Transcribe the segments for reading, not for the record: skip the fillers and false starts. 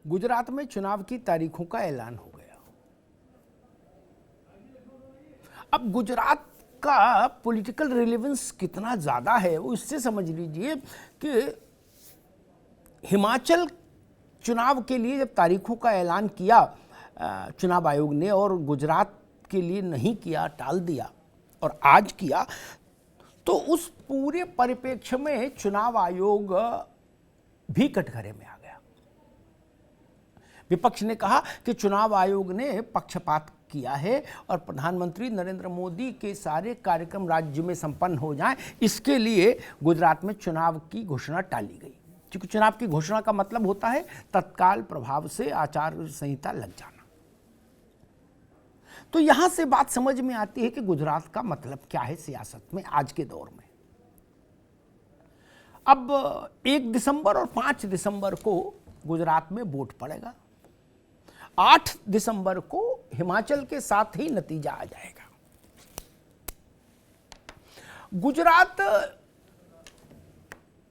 गुजरात में चुनाव की तारीखों का ऐलान हो गया। अब गुजरात का पॉलिटिकल रिलेवेंस कितना ज्यादा है वो इससे समझ लीजिए कि हिमाचल चुनाव के लिए जब तारीखों का ऐलान किया चुनाव आयोग ने और गुजरात के लिए नहीं किया, टाल दिया और आज किया, तो उस पूरे परिप्रेक्ष्य में चुनाव आयोग भी कटघरे में आ गया। विपक्ष ने कहा कि चुनाव आयोग ने पक्षपात किया है और प्रधानमंत्री नरेंद्र मोदी के सारे कार्यक्रम राज्य में संपन्न हो जाएं, इसके लिए गुजरात में चुनाव की घोषणा टाली गई। क्योंकि चुनाव की घोषणा का मतलब होता है तत्काल प्रभाव से आचार संहिता लग जाना। तो यहां से बात समझ में आती है कि गुजरात का मतलब क्या है सियासत में आज के दौर में। अब 1 दिसंबर और 5 दिसंबर को गुजरात में वोट पड़ेगा। 8 दिसंबर को हिमाचल के साथ ही नतीजा आ जाएगा। गुजरात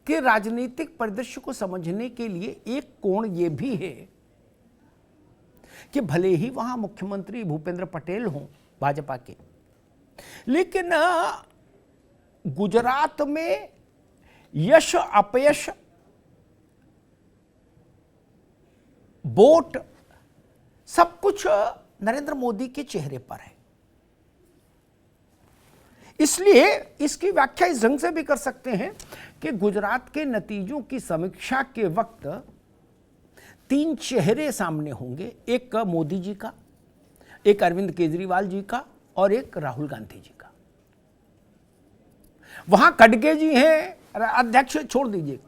के राजनीतिक परिदृश्य को समझने के लिए एक कोण यह भी है कि भले ही वहां मुख्यमंत्री भूपेंद्र पटेल हों भाजपा के, लेकिन गुजरात में यश अपयश, वोट, सब कुछ नरेंद्र मोदी के चेहरे पर है। इसलिए इसकी व्याख्या इस ढंग से भी कर सकते हैं कि गुजरात के नतीजों की समीक्षा के वक्त 3 चेहरे सामने होंगे, एक मोदी जी का, एक अरविंद केजरीवाल जी का और एक राहुल गांधी जी का। वहां खड़गे जी हैं, अध्यक्ष छोड़ दीजिए,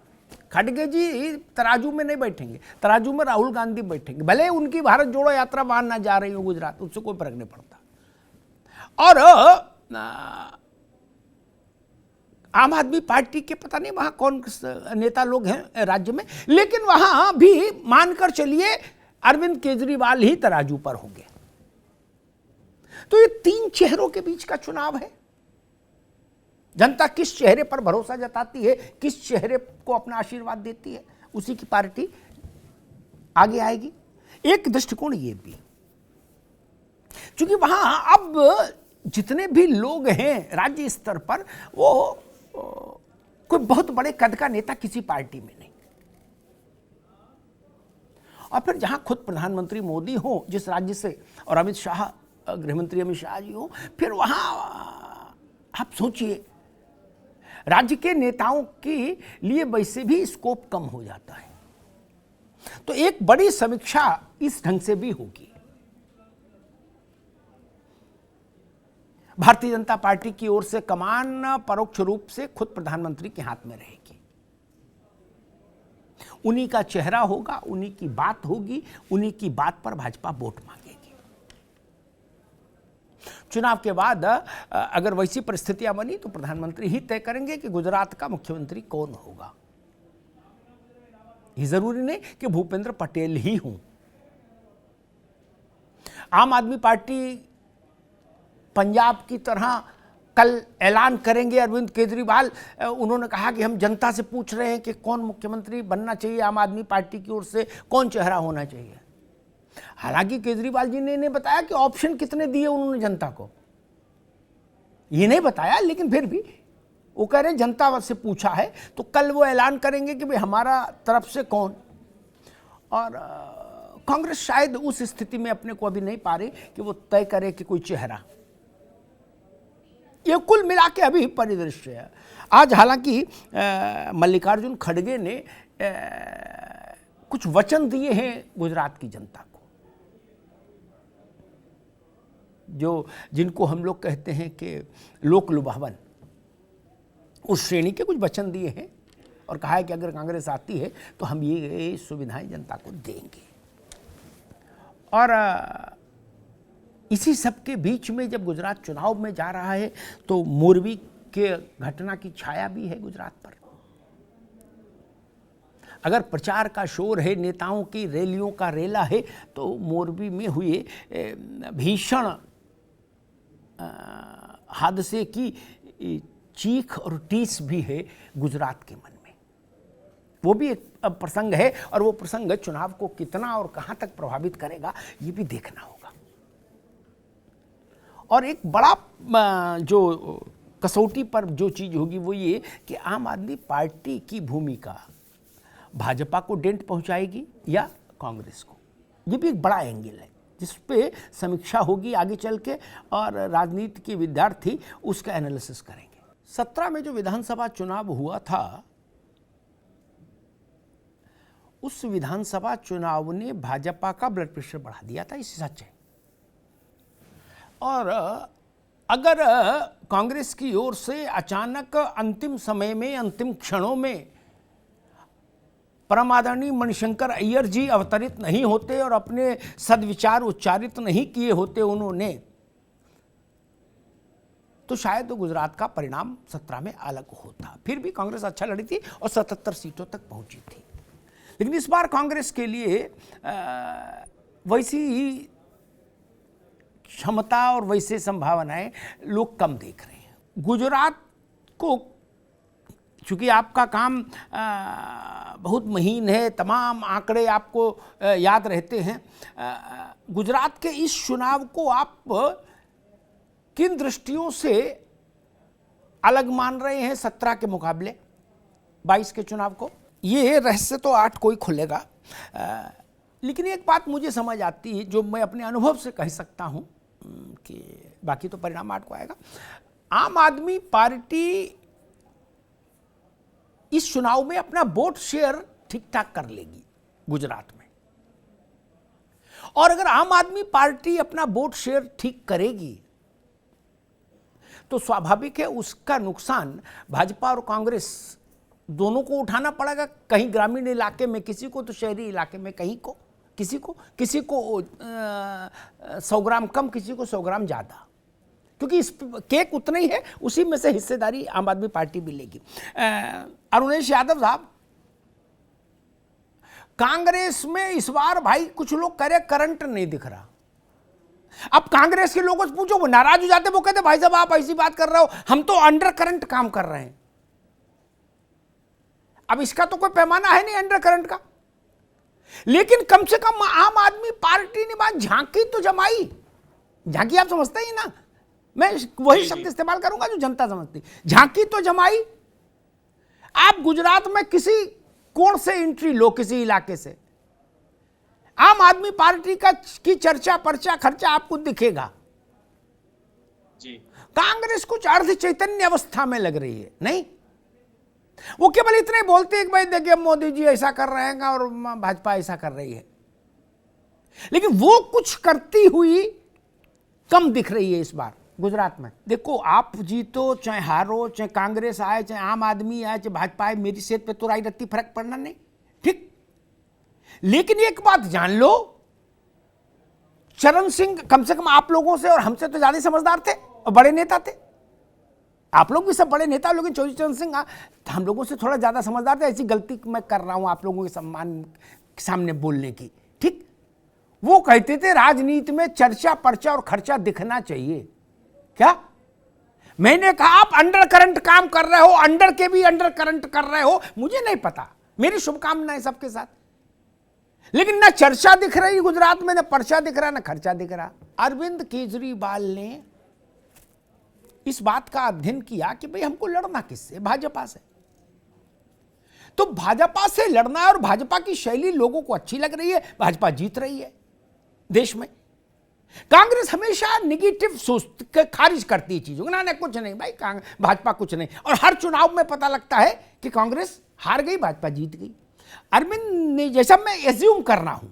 खड़गे जी तराजू में नहीं बैठेंगे, तराजू में राहुल गांधी बैठेंगे। भले उनकी भारत जोड़ो यात्रा वहां ना जा रही हो गुजरात, उससे कोई फर्क नहीं पड़ता। और आम आदमी पार्टी के पता नहीं वहां कौन नेता लोग हैं राज्य में, लेकिन वहां भी मानकर चलिए अरविंद केजरीवाल ही तराजू पर होंगे। तो ये 3 चेहरों के बीच का चुनाव है। जनता किस चेहरे पर भरोसा जताती है, किस चेहरे को अपना आशीर्वाद देती है, उसी की पार्टी आगे आएगी। एक दृष्टिकोण ये भी, क्योंकि वहां अब जितने भी लोग हैं राज्य स्तर पर, वो कोई बहुत बड़े कद का नेता किसी पार्टी में नहीं। और फिर जहां खुद प्रधानमंत्री मोदी हो जिस राज्य से, और अमित शाह, गृहमंत्री अमित शाह जी हो, फिर वहां आप सोचिए राज्य के नेताओं के लिए वैसे भी स्कोप कम हो जाता है। तो एक बड़ी समीक्षा इस ढंग से भी होगी। भारतीय जनता पार्टी की ओर से कमान परोक्ष रूप से खुद प्रधानमंत्री के हाथ में रहेगी। उन्हीं का चेहरा होगा, उन्हीं की बात होगी, उन्हीं की बात पर भाजपा वोट मांगेगी। चुनाव के बाद अगर वैसी परिस्थितियां बनी तो प्रधानमंत्री ही तय करेंगे कि गुजरात का मुख्यमंत्री कौन होगा। ये जरूरी नहीं कि भूपेंद्र पटेल ही हों। आम आदमी पार्टी पंजाब की तरह कल ऐलान करेंगे अरविंद केजरीवाल। उन्होंने कहा कि हम जनता से पूछ रहे हैं कि कौन मुख्यमंत्री बनना चाहिए आम आदमी पार्टी की ओर से, कौन चेहरा होना चाहिए। हालांकि केजरीवाल जी ने बताया कि ऑप्शन कितने दिए उन्होंने जनता को, ये नहीं बताया, लेकिन फिर भी वो कह रहे हैं जनता से पूछा है। तो कल वो ऐलान करेंगे कि भाई हमारा तरफ से कौन। और कांग्रेस शायद उस स्थिति में अपने को अभी नहीं पा रही कि वो तय करे कि कोई चेहरा। ये कुल मिला के अभी परिदृश्य है। आज हालांकि मल्लिकार्जुन खड़गे ने कुछ वचन दिए हैं गुजरात की जनता को, जिनको हम लोग कहते हैं कि लोक लुभावन, उस श्रेणी के कुछ वचन दिए हैं और कहा है कि अगर कांग्रेस आती है तो हम ये सुविधाएं जनता को देंगे। और इसी सब के बीच में जब गुजरात चुनाव में जा रहा है तो मोरबी के घटना की छाया भी है गुजरात पर। अगर प्रचार का शोर है, नेताओं की रैलियों का रेला है, तो मोरबी में हुए भीषण हादसे की चीख और टीस भी है गुजरात के मन में। वो भी एक प्रसंग है, और वो प्रसंग चुनाव को कितना और कहां तक प्रभावित करेगा ये भी देखना होगा। और एक बड़ा जो कसौटी पर जो चीज होगी वो ये कि आम आदमी पार्टी की भूमिका भाजपा को डेंट पहुंचाएगी या कांग्रेस को। ये भी एक बड़ा एंगल है जिस पे समीक्षा होगी आगे चल के, और राजनीति के विद्यार्थी उसका एनालिसिस करेंगे। 17 में जो विधानसभा चुनाव हुआ था, उस विधानसभा चुनाव ने भाजपा का ब्लड प्रेशर बढ़ा दिया था, इसे सच है। और अगर कांग्रेस की ओर से अचानक अंतिम समय में, अंतिम क्षणों में परम आदरणीय मणिशंकर अय्यर जी अवतरित नहीं होते और अपने सद्विचार उच्चारित नहीं किए होते उन्होंने, तो शायद गुजरात का परिणाम 17 में अलग होता। फिर भी कांग्रेस अच्छा लड़ी थी और 77 सीटों तक पहुंची थी। लेकिन इस बार कांग्रेस के लिए वैसी ही क्षमता और वैसे संभावनाएं लोग कम देख रहे हैं। गुजरात को, चूंकि आपका काम बहुत महीन है, तमाम आंकड़े आपको याद रहते हैं, गुजरात के इस चुनाव को आप किन दृष्टियों से अलग मान रहे हैं 17 के मुकाबले 22 के चुनाव को? ये रहस्य तो 8 को ही खुलेगा। लेकिन एक बात मुझे समझ आती है, जो मैं अपने अनुभव से कह सकता हूं, कि बाकी तो परिणाम 8 को आएगा। आम आदमी पार्टी इस चुनाव में अपना वोट शेयर ठीक ठाक कर लेगी गुजरात में, और अगर आम आदमी पार्टी अपना वोट शेयर ठीक करेगी तो स्वाभाविक है उसका नुकसान भाजपा और कांग्रेस दोनों को उठाना पड़ेगा। कहीं ग्रामीण इलाके में किसी को, तो शहरी इलाके में कहीं को किसी को 100 ग्राम कम, किसी को 100 ग्राम ज़्यादा, क्योंकि इस केक उतना ही है, उसी में से हिस्सेदारी आम आदमी पार्टी भी लेगी। अरुणेश यादव साहब, कांग्रेस में इस बार भाई कुछ लोग कह रहे करंट नहीं दिख रहा। अब कांग्रेस के लोगों से पूछो, वो नाराज हो जाते, वो कहते भाई साहब आप ऐसी बात कर रहे हो, हम तो अंडर करंट काम कर रहे हैं। अब इसका तो कोई पैमाना है नहीं अंडर करंट का, लेकिन कम से कम आम आदमी पार्टी ने बात झांकी तो जमाई। झांकी आप समझते ही ना, मैं वही शब्द इस्तेमाल करूंगा जो जनता समझती। झांकी तो जमाई। आप गुजरात में किसी कोण से एंट्री लो, किसी इलाके से, आम आदमी पार्टी की चर्चा, पर्चा, खर्चा आपको दिखेगा जी। कांग्रेस कुछ अर्ध चैतन्य अवस्था में लग रही है। नहीं, वो केवल इतने बोलते हैं कि भाई देखिए मोदी जी ऐसा कर रहे हैं और भाजपा ऐसा कर रही है, लेकिन वो कुछ करती हुई कम दिख रही है इस बार गुजरात में। देखो, आप जीतो चाहे हारो, चाहे कांग्रेस आए, चाहे आम आदमी आए, चाहे भाजपा आए, मेरी सेहत पे तो राई रत्ती फर्क पड़ना नहीं, ठीक। लेकिन एक बात जान लो, चरण सिंह कम से कम आप लोगों से और हमसे तो ज्यादा समझदार थे और बड़े नेता थे। आप लोग भी सब बड़े नेता, लेकिन चौधरी चरण सिंह हम लोगों से थोड़ा ज्यादा समझदार थे। ऐसी गलती मैं कर रहा हूं आप लोगों के सम्मान के सामने बोलने की, ठीक। वो कहते थे राजनीति में चर्चा, पर्चा और खर्चा दिखना चाहिए। क्या मैंने कहा? आप अंडर करंट काम कर रहे हो, अंडर के भी अंडर करंट कर रहे हो, मुझे नहीं पता, मेरी शुभकामनाएं सबके साथ, लेकिन ना चर्चा दिख रही गुजरात में, ना पर्चा दिख रहा, ना खर्चा दिख रहा। अरविंद केजरीवाल ने इस बात का अध्ययन किया कि भाई हमको लड़ना किससे? भाजपा से। तो भाजपा से लड़ना, और भाजपा की शैली लोगों को अच्छी लग रही है, भाजपा जीत रही है देश में। कांग्रेस हमेशा निगेटिव सोच खारिज करती है चीजों, ना कुछ नहीं भाई, भाजपा कुछ नहीं, और हर चुनाव में पता लगता है कि कांग्रेस हार गई, भाजपा जीत गई। अरविंद ने, जैसा मैं एज्यूम कर रहा हूं,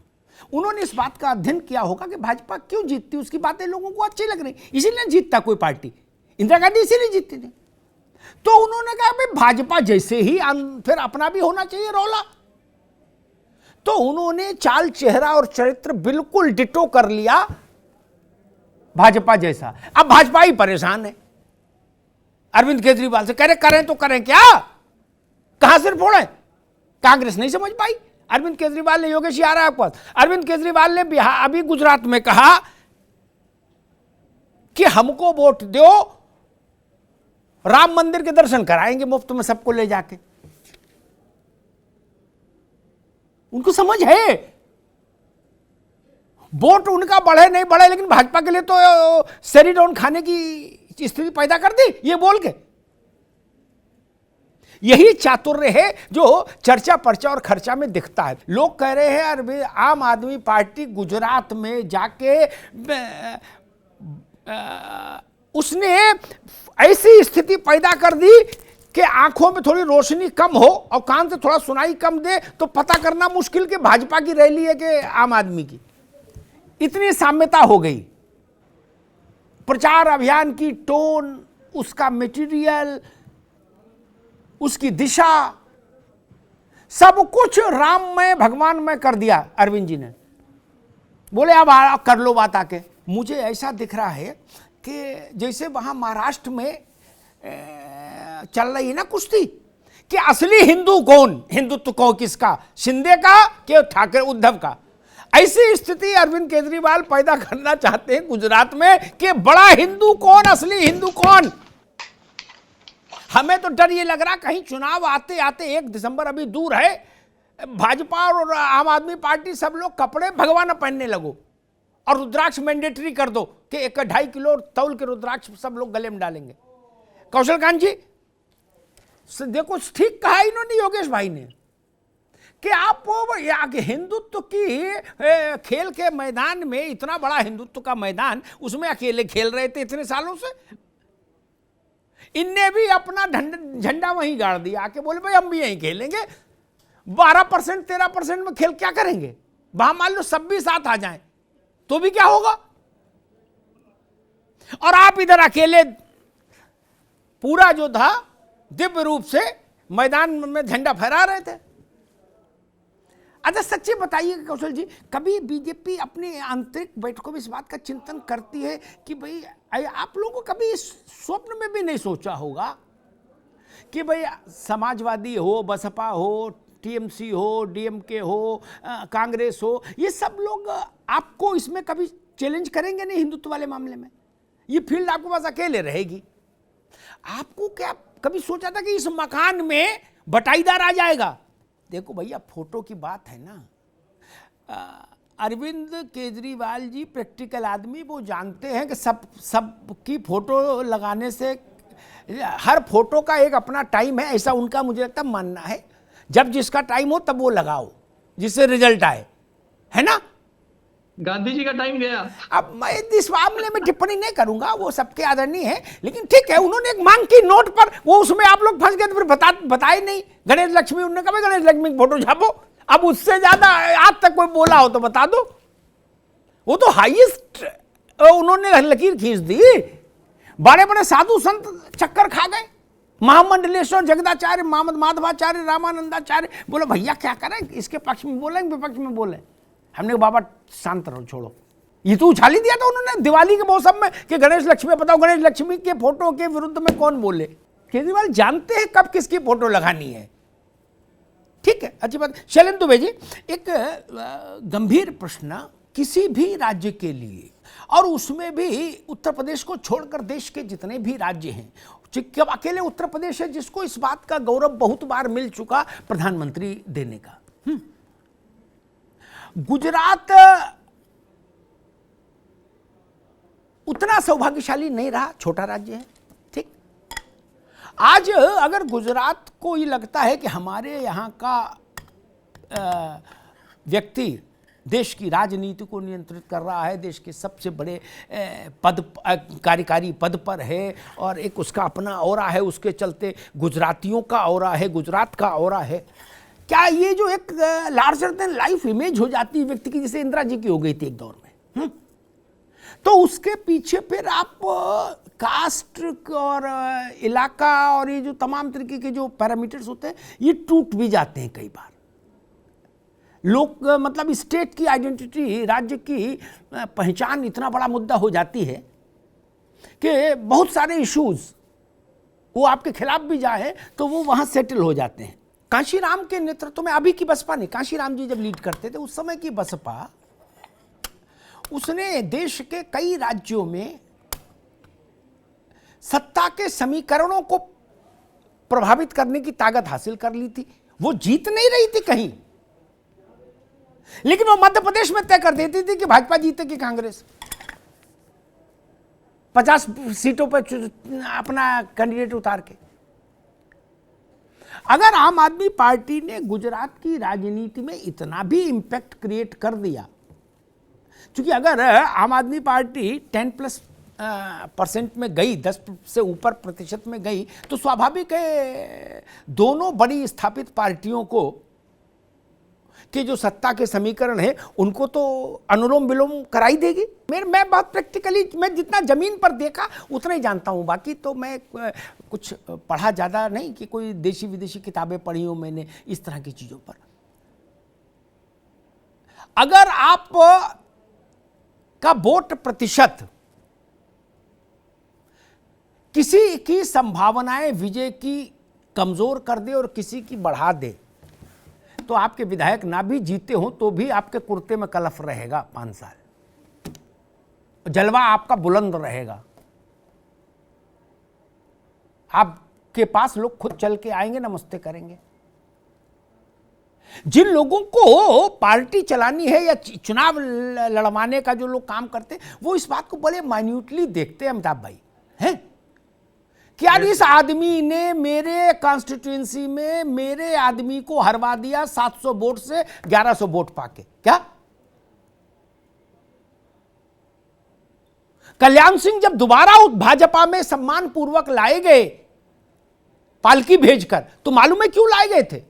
उन्होंने इस बात का अध्ययन किया होगा कि भाजपा क्यों जीतती, उसकी बातें लोगों को अच्छी लग रही, इसीलिए जीतता कोई पार्टी। इंदिरा गांधी इसीलिए जीतती थी। तो उन्होंने कहा भाई भाजपा जैसे ही फिर अपना भी होना चाहिए रौला। तो उन्होंने चाल, चेहरा और चरित्र बिल्कुल डिटो कर लिया भाजपा जैसा। अब भाजपा ही परेशान है अरविंद केजरीवाल से, कह रहे करें तो करें क्या, कहां सिर फोड़े। कांग्रेस नहीं समझ पाई। अरविंद केजरीवाल ने, योगेश आ रहा है आपके पास, अरविंद केजरीवाल ने बिहार, अभी गुजरात में कहा कि हमको वोट दो, राम मंदिर के दर्शन कराएंगे मुफ्त में सबको ले जाके। उनको समझ है, वोट उनका बढ़े नहीं बढ़े, लेकिन भाजपा के लिए तो सेरिडॉन खाने की स्थिति पैदा कर दी ये बोल के। यही चातुर्य है जो चर्चा पर्चा और खर्चा में दिखता है। लोग कह रहे हैं अरे आम आदमी पार्टी गुजरात में जाके उसने ऐसी स्थिति पैदा कर दी कि आंखों में थोड़ी रोशनी कम हो और कान से थोड़ा सुनाई कम दे तो पता करना मुश्किल कि भाजपा की रैली है कि आम आदमी की। इतनी साम्यता हो गई। प्रचार अभियान की टोन, उसका मटेरियल, उसकी दिशा, सब कुछ राममय भगवानमय कर दिया अरविंद जी ने। बोले अब कर लो बात आके। मुझे ऐसा दिख रहा है कि जैसे वहां महाराष्ट्र में चल रही है ना कुश्ती कि असली हिंदू कौन, हिंदुत्व कौन किसका, शिंदे का कि ठाकरे उद्धव का। ऐसी स्थिति अरविंद केजरीवाल पैदा करना चाहते हैं गुजरात में कि बड़ा हिंदू कौन, असली हिंदू कौन। हमें तो डर ये लग रहा कहीं चुनाव आते आते 1 दिसंबर अभी दूर है, भाजपा और आम आदमी पार्टी सब लोग कपड़े भगवान पहनने लगो और रुद्राक्ष मैंडेटरी कर दो कि 1-2.5 किलो तौल के रुद्राक्ष सब लोग गले में डालेंगे। कौशल कांत जी देखो ठीक कहा इन्होंने, योगेश भाई ने, कि आप हिंदुत्व की खेल के मैदान में, इतना बड़ा हिंदुत्व का मैदान, उसमें अकेले खेल रहे थे इतने सालों से। इनने भी अपना झंडा वहीं गाड़ दिया आके, बोले भाई हम भी यहीं खेलेंगे। 12% 13% में खेल क्या करेंगे? वहां मान लो सब भी साथ आ जाएं तो भी क्या होगा? और आप इधर अकेले पूरा जो था दिव्य रूप से मैदान में झंडा फहरा रहे थे। अच्छा सच्ची बताइए कौशल जी, कभी बीजेपी अपनी आंतरिक बैठकों में इस बात का चिंतन करती है कि भाई आप लोगों को कभी स्वप्न में भी नहीं सोचा होगा कि भाई समाजवादी हो, बसपा हो, टीएमसी हो, डीएमके हो, कांग्रेस हो, ये सब लोग आपको इसमें कभी चैलेंज करेंगे नहीं हिंदुत्व वाले मामले में? ये फील्ड आपके पास अकेले रहेगी। आपको क्या कभी सोचा था कि इस मकान में बटाईदार आ जाएगा? देखो भैया फोटो की बात है ना, अरविंद केजरीवाल जी प्रैक्टिकल आदमी, वो जानते हैं कि सब की फोटो लगाने से, हर फोटो का एक अपना टाइम है, ऐसा उनका मुझे लगता मानना है। जब जिसका टाइम हो तब वो लगाओ जिससे रिजल्ट आए, है ना? गांधी जी का टाइम गया। अब मैं इस मामले में टिप्पणी नहीं करूंगा, वो सबके आदरणीय है, लेकिन ठीक है उन्होंने एक मांग की नोट पर, वो उसमें आप लोग फंस गए तो फिर बताए नहीं। गणेश लक्ष्मी, उन्होंने कहा गणेश लक्ष्मी की फोटो छापो। अब उससे ज्यादा आज तक कोई बोला हो तो बता दो। वो तो हाईएस्ट उन्होंने लकीर खींच दी। बड़े बड़े साधु संत चक्कर खा गए, महामंडलेश्वर जगदाचार्य, माधवाचार्य, रामानंदाचार्य, बोले भैया क्या करें, इसके पक्ष में बोले विपक्ष में बोले। हमने कहा बाबा शांत रहो, छोड़ो। ये तो उछाली दिया था उन्होंने दिवाली के मौसम में कि गणेश लक्ष्मी, बताओ गणेश लक्ष्मी के फोटो के विरुद्ध में कौन बोले? केजरीवाल जानते हैं कब किसकी फोटो लगानी है। ठीक है, अच्छी बात। शैलेंद्र दुबे जी, एक गंभीर प्रश्न किसी भी राज्य के लिए, और उसमें भी उत्तर प्रदेश को छोड़कर देश के जितने भी राज्य हैं, कब अकेले उत्तर प्रदेश है जिसको इस बात का गौरव बहुत बार मिल चुका प्रधानमंत्री देने का। गुजरात उतना सौभाग्यशाली नहीं रहा, छोटा राज्य है। ठीक, आज अगर गुजरात को ये लगता है कि हमारे यहाँ का व्यक्ति देश की राजनीति को नियंत्रित कर रहा है, देश के सबसे बड़े पद, कार्यकारी पद पर है, और एक उसका अपना ऑरा है, उसके चलते गुजरातियों का ऑरा है, गुजरात का ऑरा है, क्या ये जो एक लार्जर देन लाइफ इमेज हो जाती है व्यक्ति की, जैसे इंदिरा जी की हो गई थी एक दौर में, तो उसके पीछे फिर आप कास्ट और इलाका और ये जो तमाम तरीके के जो पैरामीटर्स होते हैं ये टूट भी जाते हैं कई बार। लोग मतलब स्टेट की आइडेंटिटी, राज्य की पहचान इतना बड़ा मुद्दा हो जाती है कि बहुत सारे इश्यूज वो आपके खिलाफ भी जाए तो वो वहां सेटल हो जाते हैं। कांशीराम के नेतृत्व में, अभी की बसपा नहीं, कांशीराम जी जब लीड करते थे उस समय की बसपा, उसने देश के कई राज्यों में सत्ता के समीकरणों को प्रभावित करने की ताकत हासिल कर ली थी। वो जीत नहीं रही थी कहीं, लेकिन वो मध्य प्रदेश में तय कर देती थी कि भाजपा जीते कि कांग्रेस। 50 सीटों पर अपना कैंडिडेट उतार के। अगर आम आदमी पार्टी ने गुजरात की राजनीति में इतना भी इंपैक्ट क्रिएट कर दिया, क्योंकि अगर आम आदमी पार्टी 10+ % में गई, 10 से ऊपर प्रतिशत में गई, तो स्वाभाविक है दोनों बड़ी स्थापित पार्टियों को कि जो सत्ता के समीकरण है उनको तो अनुलोम विलोम कराई देगी। मैं बहुत प्रैक्टिकली, मैं जितना जमीन पर देखा उतना ही जानता हूँ, बाकी तो मैं कुछ पढ़ा ज़्यादा नहीं कि कोई देशी विदेशी किताबें पढ़ी हो मैंने इस तरह की चीज़ों पर। अगर आप का वोट प्रतिशत किसी की संभावनाएं विजय की कमजोर कर दे और किसी की बढ़ा दे, तो आपके विधायक ना भी जीते हो तो भी आपके कुर्ते में कलफ रहेगा 5 साल, जलवा आपका बुलंद रहेगा। आपके पास लोग खुद चल के आएंगे, नमस्ते करेंगे। जिन लोगों को पार्टी चलानी है या चुनाव लड़वाने का जो लोग काम करते हैं, वो इस बात को बड़े माइन्यूटली देखते हैं अमिताभ भाई, हैं कि यार इस आदमी ने मेरे कॉन्स्टिट्यूएंसी में मेरे आदमी को हरवा दिया 700 वोट से 1100 वोट पाके। क्या कल्याण सिंह जब दोबारा भाजपा में सम्मान पूर्वक लाए गए पालकी भेजकर, तो मालूम है क्यों लाए गए थे?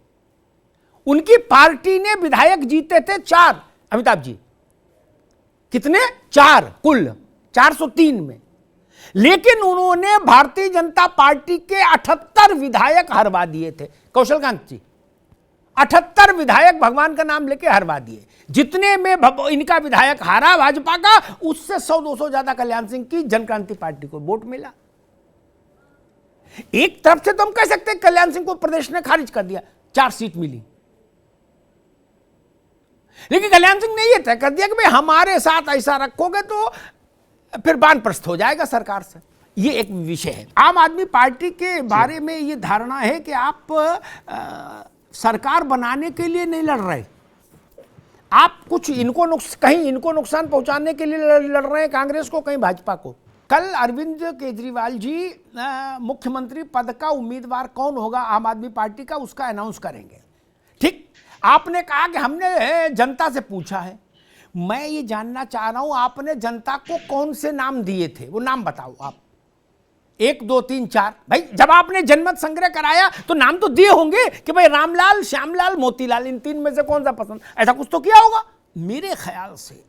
उनकी पार्टी ने विधायक जीते थे 4, अमिताभ जी कितने? 4 कुल 403 में, लेकिन उन्होंने भारतीय जनता पार्टी के 78 विधायक हरवा दिए थे। कौशलकांत जी 78 विधायक भगवान का नाम लेके हरवा दिए। जितने में इनका विधायक हारा भाजपा का, उससे 100-200 ज्यादा कल्याण सिंह की जनक्रांति पार्टी को वोट मिला। एक तरफ से तो हम कह सकते हैं कल्याण सिंह को प्रदेश ने खारिज कर दिया, 4 सीट मिली, लेकिन कल्याण सिंह ने यह तय कर दिया कि भाई हमारे साथ ऐसा रखोगे तो फिर वानप्रस्थ हो जाएगा सरकार से। ये एक विषय है। आम आदमी पार्टी के बारे में ये धारणा है कि आप सरकार बनाने के लिए नहीं लड़ रहे, आप कुछ इनको कहीं इनको नुकसान पहुंचाने के लिए लड़ रहे हैं, कांग्रेस को कहीं भाजपा को। कल अरविंद केजरीवाल जी मुख्यमंत्री पद का उम्मीदवार कौन होगा आम आदमी पार्टी का, उसका अनाउंस करेंगे। ठीक, आपने कहा कि हमने जनता से पूछा है। मैं ये जानना चाह रहा हूं आपने जनता को कौन से नाम दिए थे, वो नाम बताओ आप। 1 2 3 4। भाई जब आपने जनमत संग्रह कराया तो नाम तो दिए होंगे कि भाई रामलाल, श्यामलाल, मोतीलाल, इन 3 में से कौन सा पसंद, ऐसा कुछ तो किया होगा। मेरे ख्याल से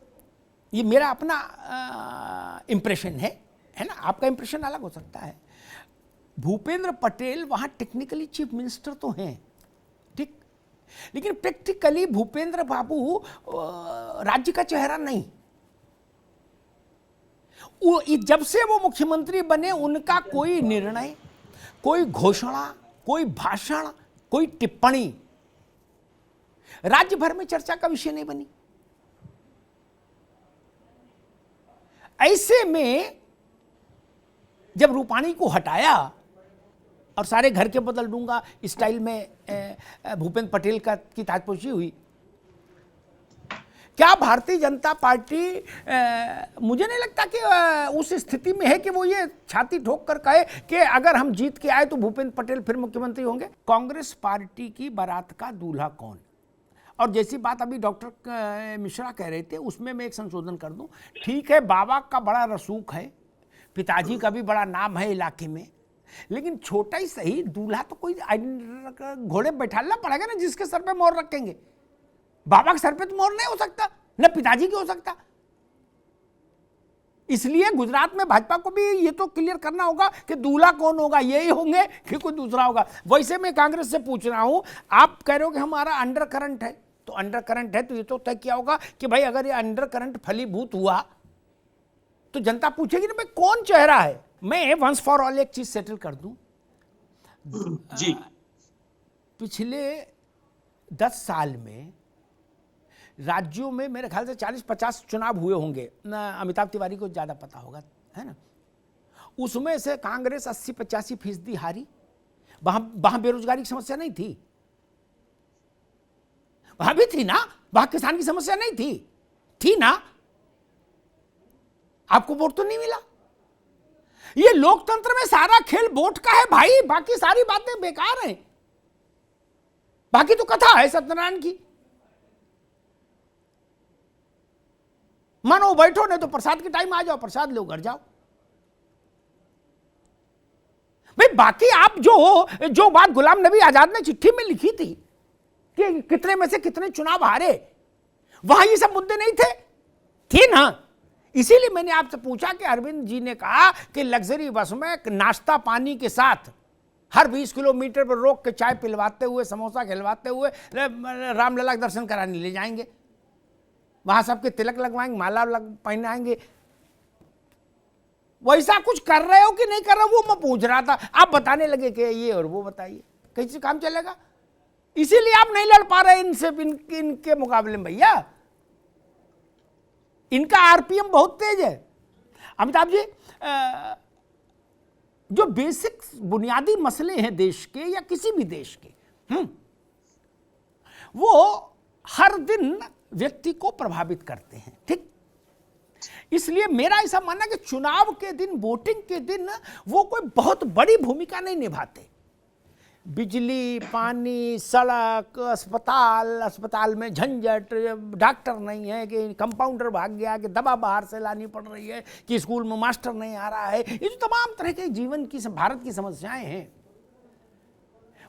ये मेरा अपना इंप्रेशन है ना, आपका इंप्रेशन अलग हो सकता है। भूपेंद्र पटेल वहां टेक्निकली चीफ मिनिस्टर तो हैं, ठीक, लेकिन प्रैक्टिकली भूपेंद्र बाबू राज्य का चेहरा नहीं। जब से वो मुख्यमंत्री बने उनका कोई निर्णय, कोई घोषणा, कोई भाषण, कोई टिप्पणी राज्य भर में चर्चा का विषय नहीं बनी। ऐसे में जब रूपाणी को हटाया और सारे घर के बदल दूंगा स्टाइल में भूपेंद्र पटेल की ताजपोशी हुई, क्या भारतीय जनता पार्टी मुझे नहीं लगता कि उस स्थिति में है कि वो ये छाती ठोक कर कहे कि अगर हम जीत के आए तो भूपेंद्र पटेल फिर मुख्यमंत्री होंगे। कांग्रेस पार्टी की बारात का दूल्हा कौन, और जैसी बात अभी डॉक्टर मिश्रा कह रहे थे उसमें मैं एक संशोधन कर दूं। ठीक है, बाबा का बड़ा रसूख है, पिताजी का भी बड़ा नाम है इलाके में, लेकिन छोटा ही सही दूल्हा तो कोई घोड़े बैठाना पड़ेगा ना जिसके सर पे मोहर रखेंगे। बाबा के सर पे तो मोहर नहीं हो सकता, न पिताजी की हो सकता। इसलिए गुजरात में भाजपा को भी ये तो क्लियर करना होगा कि दूल्हा कौन होगा, यही होंगे कि कोई दूसरा होगा। वैसे मैं कांग्रेस से पूछ रहा हूं, आप कह रहे हो कि हमारा अंडर करंट है, तो अंडर करंट है तो ये तो तय किया होगा कि भाई अगर ये अंडर करंट फलीभूत हुआ तो जनता पूछेगी ना भाई कौन चेहरा है। मैं वंस फॉर ऑल एक चीज सेटल कर दूं जी। पिछले 10 साल में राज्यों में मेरे ख्याल से 40-50 चुनाव हुए होंगे, अमिताभ तिवारी को ज्यादा पता होगा, है ना। उसमें से कांग्रेस 80-85% हारी। वहां बेरोजगारी की समस्या नहीं थी, वहां भी थी ना, वहां किसान की समस्या नहीं थी? थी ना? आपको वोट तो नहीं मिला। ये लोकतंत्र में सारा खेल वोट का है भाई, बाकी सारी बातें बेकार हैं। बाकी तो कथा है सत्यनारायण की। मानो बैठो, नहीं तो प्रसाद के टाइम आ जाओ, प्रसाद लो, घर जाओ। भाई बाकी आप जो बात गुलाम नबी आजाद ने चिट्ठी में लिखी थी कि कितने में से कितने चुनाव हारे, वहां ये सब मुद्दे नहीं थे ना? इसीलिए मैंने आपसे पूछा कि अरविंद जी ने कहा कि लग्जरी बस में नाश्ता पानी के साथ हर 20 किलोमीटर पर रोक के चाय पिलवाते हुए, समोसा खिलवाते हुए रामलला के दर्शन कराने ले जाएंगे, वहां सबके तिलक लगवाएंगे, माला पहनाएंगे। वैसा कुछ कर रहे हो कि नहीं कर रहे हो, वो मैं पूछ रहा था। आप बताने लगे कि ये और वो बताइए, कैसे काम चलेगा? इसीलिए आप नहीं लड़ पा रहे इनसे, इनके मुकाबले में। भैया इनका आरपीएम बहुत तेज है। अमिताभ जी, जो बेसिक बुनियादी मसले हैं देश के या किसी भी देश के, वो हर दिन व्यक्ति को प्रभावित करते हैं, ठीक? इसलिए मेरा ऐसा मानना कि चुनाव के दिन, वोटिंग के दिन वो कोई बहुत बड़ी भूमिका नहीं निभाते। बिजली, पानी, सड़क, अस्पताल में झंझट, डॉक्टर नहीं है कि कंपाउंडर भाग गया, कि दवा बाहर से लानी पड़ रही है, कि स्कूल में मास्टर नहीं आ रहा है, ये जो तमाम तरह के जीवन की, भारत की समस्याएं हैं।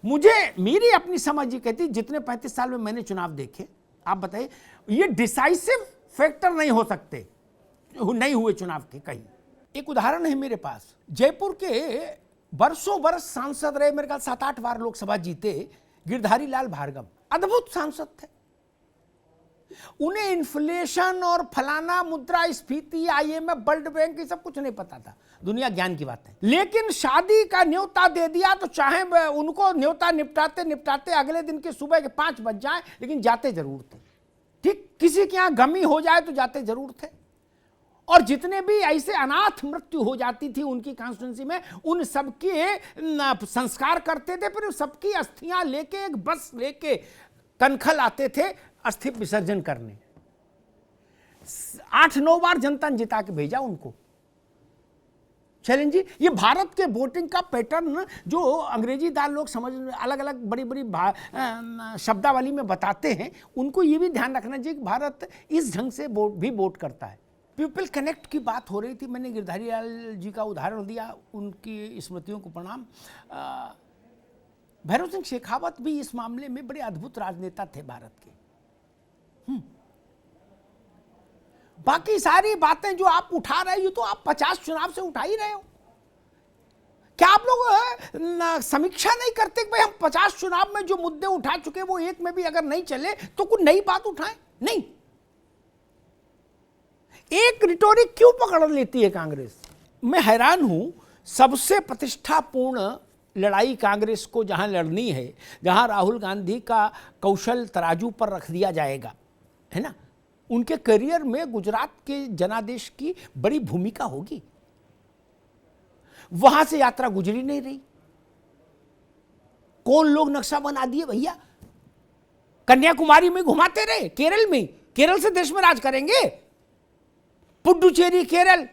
मुझे मेरी अपनी समझ ये कहती, जितने 35 साल में मैंने चुनाव देखे, आप बताइए, ये डिसाइसिव फैक्टर नहीं हो सकते, नहीं हुए चुनाव के कहीं। एक उदाहरण है मेरे पास, जयपुर के वर्षों वर्ष सांसद रहे, मेरे ख्याल 7-8 बार लोकसभा जीते, गिरधारी लाल भार्गव, अद्भुत सांसद थे। उन्हें इन्फ्लेशन और फलाना, मुद्रास्फीति, IMF, वर्ल्ड बैंक, ये सब कुछ नहीं पता था, दुनिया ज्ञान की बात है। लेकिन शादी का न्योता दे दिया तो चाहे उनको न्योता निपटाते निपटाते अगले दिन के सुबह के 5 बज जाए, लेकिन जाते जरूर थे, ठीक? किसी के यहां गमी हो जाए तो जाते जरूर थे। और जितने भी ऐसे अनाथ मृत्यु हो जाती थी उनकी कॉन्स्टिट्यूंसी में, उन सबके संस्कार करते थे, फिर सबकी अस्थियां लेके एक बस लेके कनखल आते थे अस्थि विसर्जन करने। 8-9 बार जनता ने जिता के भेजा उनको। चलें जी, ये भारत के वोटिंग का पैटर्न जो अंग्रेजी दार लोग समझ, अलग अलग बड़ी बड़ी शब्दावली में बताते हैं, उनको ये भी ध्यान रखना चाहिए कि भारत इस ढंग से भी वोट करता है। पीपल कनेक्ट की बात हो रही थी, मैंने गिरधारी लाल जी का उदाहरण दिया, उनकी स्मृतियों को प्रणाम। भैरव सिंह शेखावत भी इस मामले में बड़े अद्भुत राजनेता थे भारत के। बाकी सारी बातें जो आप उठा रहे हो, तो आप 50 चुनाव से उठा ही रहे हो। क्या आप लोग समीक्षा नहीं करते कि भाई हम 50 चुनाव में जो मुद्दे उठा चुके वो एक में भी अगर नहीं चले तो कोई नई बात उठाएं? नहीं, एक रिटोरिक क्यों पकड़ लेती है कांग्रेस? मैं हैरान हूं। सबसे प्रतिष्ठापूर्ण लड़ाई कांग्रेस को जहां लड़नी है, जहां राहुल गांधी का कौशल तराजू पर रख दिया जाएगा, है ना, उनके करियर में गुजरात के जनादेश की बड़ी भूमिका होगी। वहां से यात्रा गुजरी नहीं रही। कौन लोग नक्शा बना दिए भैया? कन्याकुमारी में घुमाते रहे, केरल में, केरल से देश में राज करेंगे। पुडुचेरी, केरल,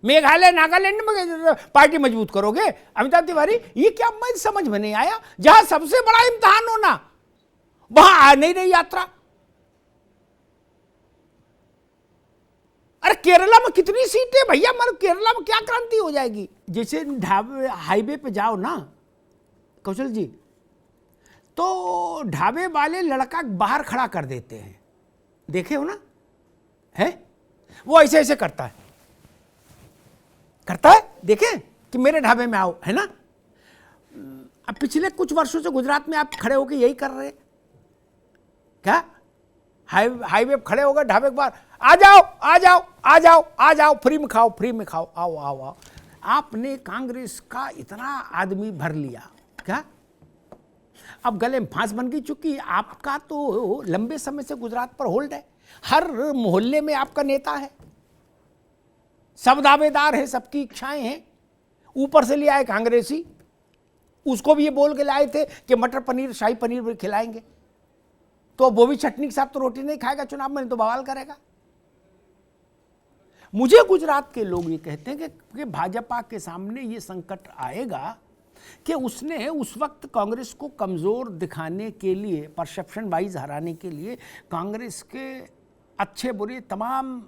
मेघालय, नागालैंड में पार्टी मजबूत करोगे? अमिताभ तिवारी, ये क्या मैं समझ में नहीं आया। जहां सबसे बड़ा इम्तिहान होना, वहां आ नहीं रही यात्रा। अरे केरला में कितनी सीटें भैया, मतलब केरला में क्या क्रांति हो जाएगी? जैसे ढाबे, हाईवे पे जाओ ना कौशल जी, तो ढाबे वाले लड़का बाहर खड़ा कर देते हैं, देखे हो ना, है वो ऐसे ऐसे करता है, देखे कि मेरे ढाबे में आओ, है ना। अब पिछले कुछ वर्षों से गुजरात में आप खड़े होकर यही कर रहे, क्या हाईवे पे खड़े हो गए, ढाबे के बाहर, आ जाओ आ जाओ आ जाओ आ जाओ, फ्री में खाओ, फ्री में खाओ, आओ आओ आओ। आपने कांग्रेस का इतना आदमी भर लिया, क्या अब गले में फांस बन गई? चूंकि आपका तो लंबे समय से गुजरात पर होल्ड है, हर मोहल्ले में आपका नेता है, सब दावेदार है, सबकी इच्छाएं हैं। ऊपर से ले आए कांग्रेसी, उसको भी ये बोल के लाए थे कि मटर पनीर, शाही पनीर भी खिलाएंगे। तो वो भी चटनी के साथ तो रोटी नहीं खाएगा चुनाव में, तो बवाल करेगा। मुझे गुजरात के लोग ये कहते हैं कि भाजपा के सामने ये संकट आएगा कि उसने उस वक्त कांग्रेस को कमजोर दिखाने के लिए, परसेप्शन वाइज हराने के लिए, कांग्रेस के अच्छे बुरे तमाम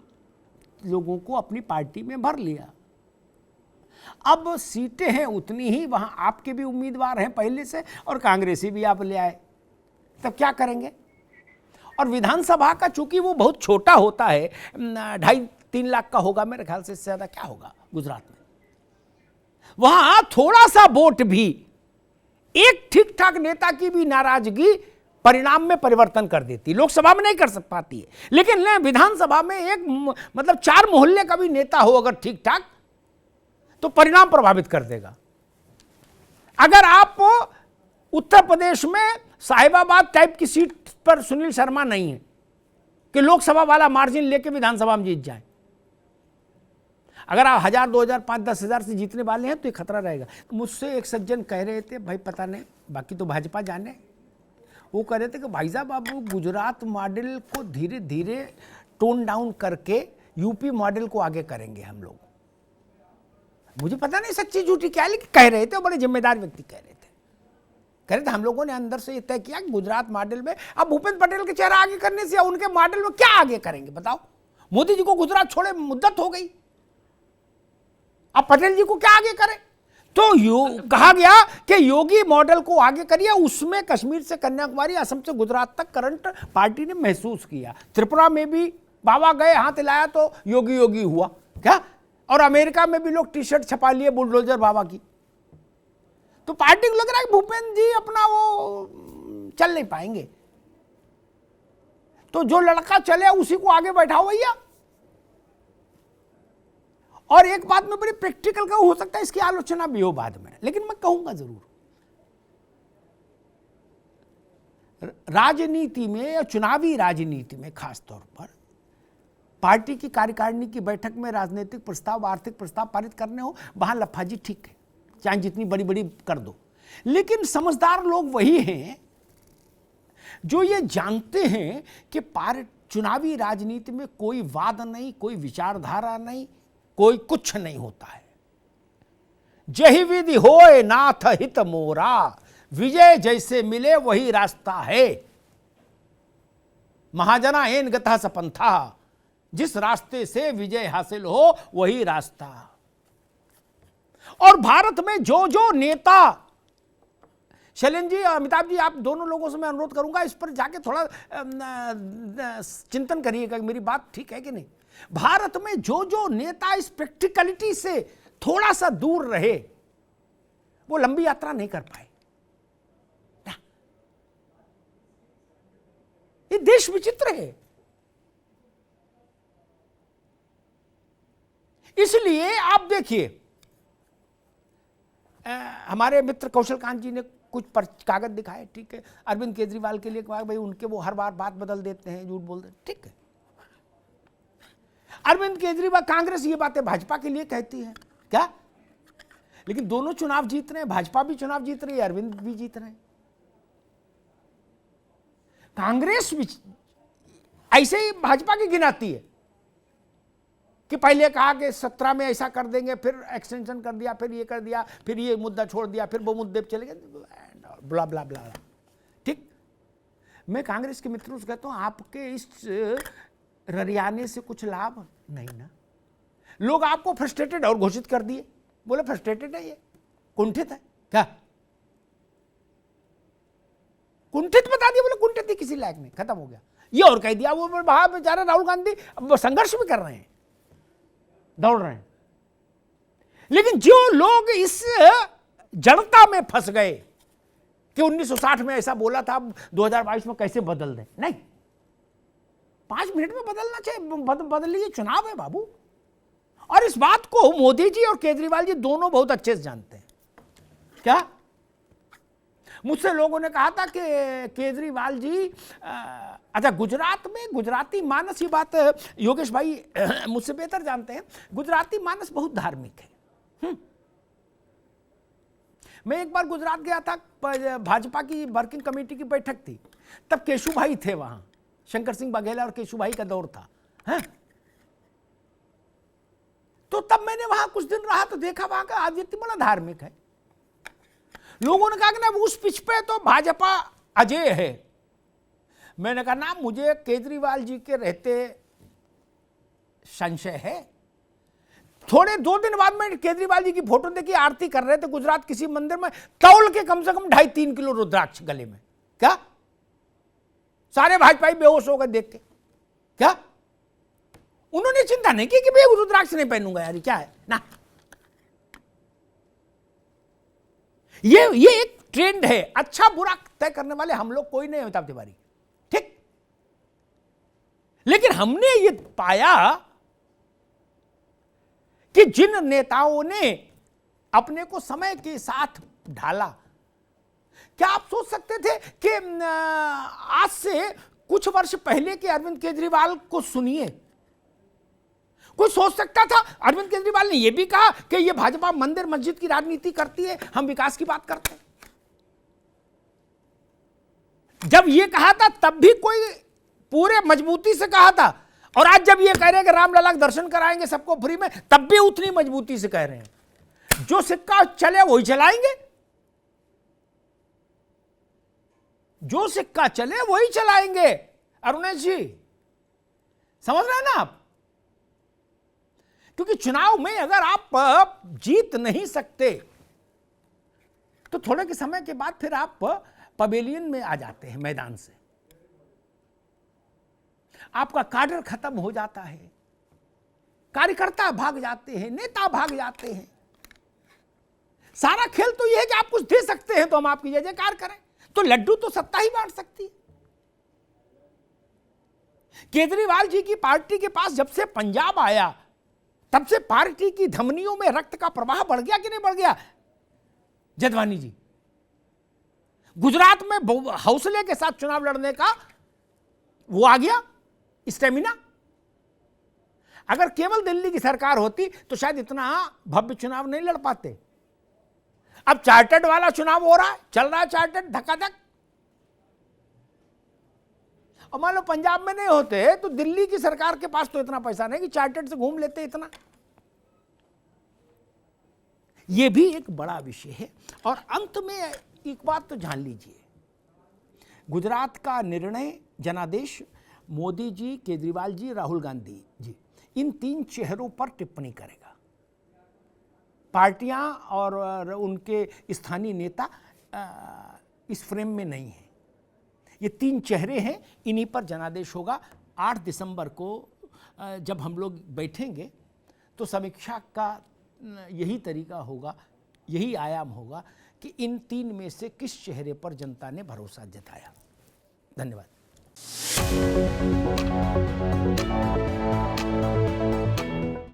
लोगों को अपनी पार्टी में भर लिया। अब सीटें हैं उतनी ही, वहां आपके भी उम्मीदवार हैं पहले से और कांग्रेसी भी आप ले आए, तब क्या करेंगे? और विधानसभा का चूंकि वो बहुत छोटा होता है, 2.5-3 लाख का होगा मेरे ख्याल से, इससे ज्यादा क्या होगा गुजरात में, वहां थोड़ा सा वोट भी एक ठीक ठाक नेता की भी नाराजगी परिणाम में परिवर्तन कर देती। लोकसभा में नहीं कर सक पाती है, लेकिन विधानसभा में एक मतलब 4 मोहल्ले का भी नेता हो अगर ठीक ठाक, तो परिणाम प्रभावित कर देगा। अगर आप उत्तर प्रदेश में साहिबाबाद टाइप की सीट पर सुनील शर्मा नहीं है कि लोकसभा वाला मार्जिन लेके विधानसभा में जीत जाए, अगर आप 1000, 2000, 5, 10,000 से जीतने वाले हैं तो ये खतरा रहेगा। मुझसे एक सज्जन कह रहे थे, भाई पता नहीं बाकी तो भाजपा जाने, वो कह रहे थे कि भाई साहब आप गुजरात मॉडल को धीरे धीरे टोन डाउन करके यूपी मॉडल को आगे करेंगे हम लोग। मुझे पता नहीं सच्ची झूठी क्या है, लेकिन कह रहे थे, बड़े जिम्मेदार व्यक्ति कह रहे थे हम लोगों ने अंदर से ये तय किया कि गुजरात मॉडल में अब भूपेंद्र पटेल के चेहरा आगे करने से या उनके मॉडल में क्या आगे करेंगे बताओ? मोदी जी को गुजरात छोड़े मुद्दत हो गई, अब पटेल जी को क्या आगे करें? तो कहा गया कि योगी मॉडल को आगे करिए, उसमें कश्मीर से कन्याकुमारी, असम से गुजरात तक करंट पार्टी ने महसूस किया। त्रिपुरा में भी बाबा गए, हाथ हिलाया तो योगी योगी हुआ क्या, और अमेरिका में भी लोग टी शर्ट छपा लिए बुलडोजर बाबा की। तो पार्टी को लग रहा है कि भूपेंद्र जी अपना वो चल नहीं पाएंगे, तो जो लड़का चले उसी को आगे बैठाओ भैया। और एक बात में बड़ी प्रैक्टिकल का हो सकता है, इसकी आलोचना भी हो बाद में, लेकिन मैं कहूंगा जरूर, राजनीति में या चुनावी राजनीति में खास तौर पर पार्टी की कार्यकारिणी की बैठक में राजनीतिक प्रस्ताव, आर्थिक प्रस्ताव पारित करने हो, वहां लफाजी ठीक है, चाहे जितनी बड़ी बड़ी कर दो, लेकिन समझदार लोग वही हैं जो ये जानते हैं कि चुनावी राजनीति में कोई वाद नहीं, कोई विचारधारा नहीं, कोई कुछ नहीं होता है। जही विधि होए नाथ हित मोरा, विजय जैसे मिले वही रास्ता है। महाजना एन गथा सपंथा, जिस रास्ते से विजय हासिल हो वही रास्ता। और भारत में जो जो नेता, शैलेंद्र जी, अमिताभ जी, आप दोनों लोगों से मैं अनुरोध करूंगा इस पर जाके थोड़ा चिंतन करिएगा मेरी बात ठीक है कि नहीं। भारत में जो जो नेता इस प्रैक्टिकलिटी से थोड़ा सा दूर रहे, वो लंबी यात्रा नहीं कर पाए। ये देश विचित्र है। इसलिए आप देखिए, हमारे मित्र कौशल कांत जी ने कुछ कागज दिखाए, ठीक है, अरविंद केजरीवाल के लिए कहा भाई उनके वो हर बार बात बदल देते हैं, झूठ बोलते हैं, ठीक है। अरविंद केजरीवाल, कांग्रेस ये बातें भाजपा के लिए कहती है क्या, लेकिन दोनों चुनाव जीत रहे हैं, भाजपा भी चुनाव जीत रही है, अरविंद भी जीत रहे हैं। कांग्रेस भी ऐसे ही भाजपा की गिनाती है कि पहले कहा कि 17 में ऐसा कर देंगे, फिर एक्सटेंशन कर दिया, फिर ये कर दिया, फिर ये मुद्दा छोड़ दिया, फिर वो मुद्दे पे चले गए, ब्ला ब्ला ब्ला। ठीक, मैं कांग्रेस के मित्रों से कहता हूं आपके इस ररियाने से कुछ लाभ नहीं ना। लोग आपको फ्रस्ट्रेटेड और घोषित कर दिए, बोले फ्रस्ट्रेटेड है, ये कुंठित है क्या, कुंठित बता दिया, बोले कुंठित ही किसी लायक नहीं, खत्म हो गया ये, और कह दिया। वो वहां बेचारा राहुल गांधी संघर्ष भी कर रहे हैं, दौड़ रहे हैं। लेकिन जो लोग इस जड़ता में फंस गए कि 1960 में ऐसा बोला था, 2022 में कैसे बदल दें, नहीं, 5 मिनट में बदलना चाहिए, बदल लीजिए, चुनाव है बाबू। और इस बात को मोदी जी और केजरीवाल जी दोनों बहुत अच्छे से जानते हैं। क्या मुझसे लोगों ने कहा था कि केजरीवाल जी, अच्छा गुजरात में गुजराती मानस, ये बात योगेश भाई मुझसे बेहतर जानते हैं, गुजराती मानस बहुत धार्मिक है। मैं एक बार गुजरात गया था, भाजपा की वर्किंग कमेटी की बैठक थी, तब केशु भाई थे वहां, शंकर सिंह बघेला और केशु भाई का दौर था, हैं? तो तब मैंने वहां कुछ दिन रहा तो देखा वहां का आदित्य बड़ा धार्मिक है। लोगों ने कहा कि ना उस पिच पे तो भाजपा अजय है। मैंने कहा ना, मुझे केजरीवाल जी के रहते संशय है। थोड़े 2 दिन बाद में केजरीवाल जी की फोटो देखी, आरती कर रहे थे गुजरात किसी मंदिर में, तौल के कम से कम 2.5-3 किलो रुद्राक्ष गले में। क्या सारे भाजपाई बेहोश हो गए देख के? क्या उन्होंने चिंता नहीं की कि भाई रुद्राक्ष नहीं पहनूंगा यार, क्या है ना? ये एक ट्रेंड है, अच्छा बुरा तय करने वाले हम लोग कोई नहीं होता तिवारी, ठीक? लेकिन हमने ये पाया कि जिन नेताओं ने अपने को समय के साथ ढाला, क्या आप सोच सकते थे कि आज से कुछ वर्ष पहले के अरविंद केजरीवाल को सुनिए, कोई सोच सकता था? अरविंद केजरीवाल ने यह भी कहा कि यह भाजपा मंदिर मस्जिद की राजनीति करती है, हम विकास की बात करते हैं। जब यह कहा था तब भी कोई पूरे मजबूती से कहा था, और आज जब ये कह रहे हैं कि रामलला के दर्शन कराएंगे सबको फ्री में, तब भी उतनी मजबूती से कह रहे हैं। जो सिक्का चले वही चलाएंगे, जो सिक्का चले वही चलाएंगे। अरुणेश जी समझ रहे हैं ना आप? क्योंकि चुनाव में अगर आप जीत नहीं सकते तो थोड़े के समय के बाद फिर आप पवेलियन में आ जाते हैं, मैदान से आपका काडर खत्म हो जाता है, कार्यकर्ता भाग जाते हैं, नेता भाग जाते हैं। सारा खेल तो यह है कि आप कुछ दे सकते हैं तो हम आपकी जय जयकार करें, तो लड्डू तो सत्ता ही बांट सकती है। केजरीवाल जी की पार्टी के पास जब से पंजाब आया तब से पार्टी की धमनियों में रक्त का प्रवाह बढ़ गया कि नहीं बढ़ गया? जदवानी जी, गुजरात में हौसले के साथ चुनाव लड़ने का वो आ गया स्टेमिना। अगर केवल दिल्ली की सरकार होती तो शायद इतना भव्य चुनाव नहीं लड़ पाते। अब चार्टर्ड वाला चुनाव हो रहा है, चल रहा है चार्टर्ड धक्काधक। और मान लो पंजाब में नहीं होते तो दिल्ली की सरकार के पास तो इतना पैसा नहीं कि चार्टर्ड से घूम लेते इतना। यह भी एक बड़ा विषय है। और अंत में एक बात तो जान लीजिए, गुजरात का निर्णय जनादेश मोदी जी, केजरीवाल जी, राहुल गांधी जी, इन 3 चेहरों पर टिप्पणी करेगा। पार्टियां और उनके स्थानीय नेता इस फ्रेम में नहीं है। ये 3 चेहरे हैं, इन्हीं पर जनादेश होगा। 8 दिसंबर को जब हम लोग बैठेंगे तो समीक्षा का यही तरीका होगा, यही आयाम होगा कि इन 3 में से किस चेहरे पर जनता ने भरोसा जताया। धन्यवाद।